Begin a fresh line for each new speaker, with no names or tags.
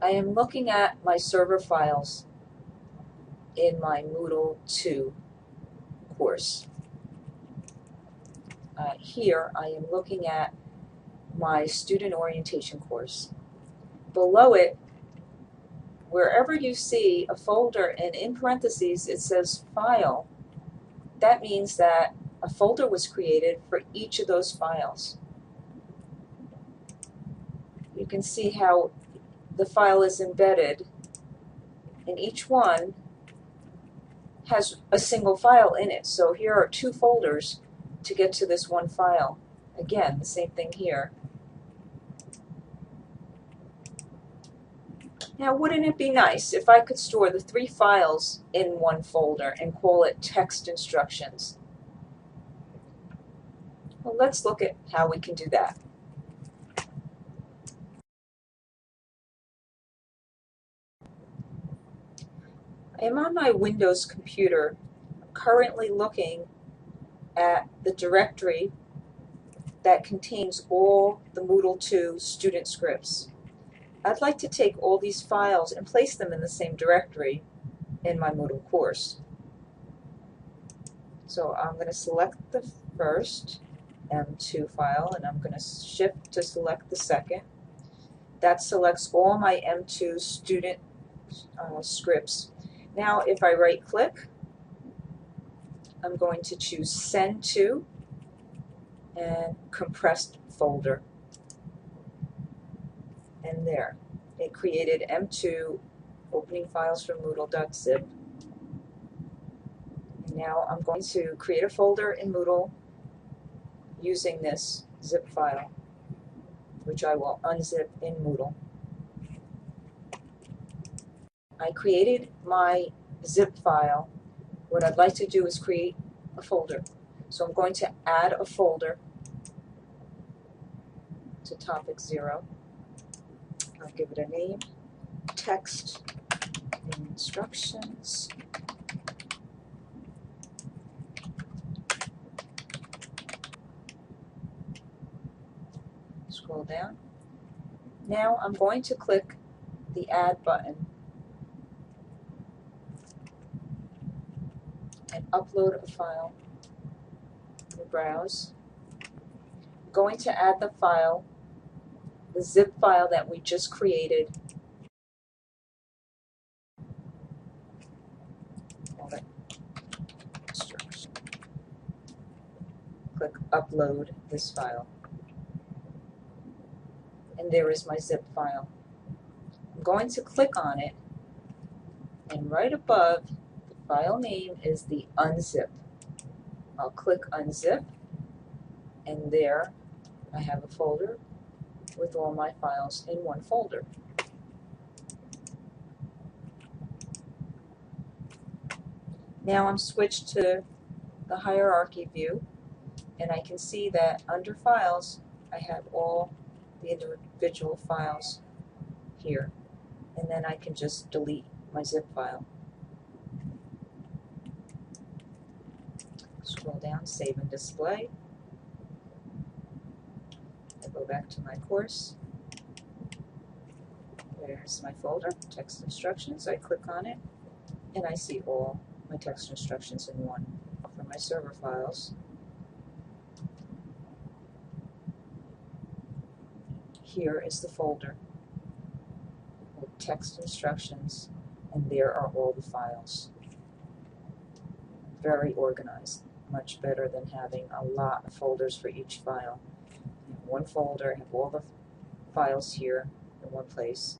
I am looking at my server files in my Moodle 2 course. Here I am looking at my student orientation course. Below it, wherever you see a folder and in parentheses it says file, that means that a folder was created for each of those files. You can see how the file is embedded, and each one has a single file in it. So here are two folders to get to this one file. Again, the same thing here. Now, wouldn't it be nice if I could store the 3 files in one folder and call it text instructions? Well, let's look at how we can do that. I am on my Windows computer, currently looking at the directory that contains all the Moodle 2 student scripts. I'd like to take all these files and place them in the same directory in my Moodle course. So I'm going to select the first M2 file, and I'm going to shift to select the second. That selects all my M2 student scripts. Now if I right click, I'm going to choose Send To and Compressed Folder. And there, it created M2 opening files from Moodle.zip. And now I'm going to create a folder in Moodle using this zip file, which I will unzip in Moodle. I created my zip file. What I'd like to do is create a folder. So I'm going to add a folder to topic 0. I'll give it a name, text instructions. Scroll down. Now I'm going to click the Add button and upload a file. Browse. I'm going to add the file, the zip file that we just created. Click Upload this file. And there is my zip file. I'm going to click on it, and right above the file name is the unzip. I'll click Unzip, and there I have a folder with all my files in one folder. Now I'm switched to the hierarchy view, and I can see that under Files I have all the individual files here, and then I can just delete my zip file. Scroll down, Save and Display. I go back to my course. There's my folder, text instructions. I click on it, and I see all my text instructions in one. For my server files, here is the folder with text instructions, and there are all the files. Very organized, much better than having a lot of folders for each file. One folder, have all the files here in one place.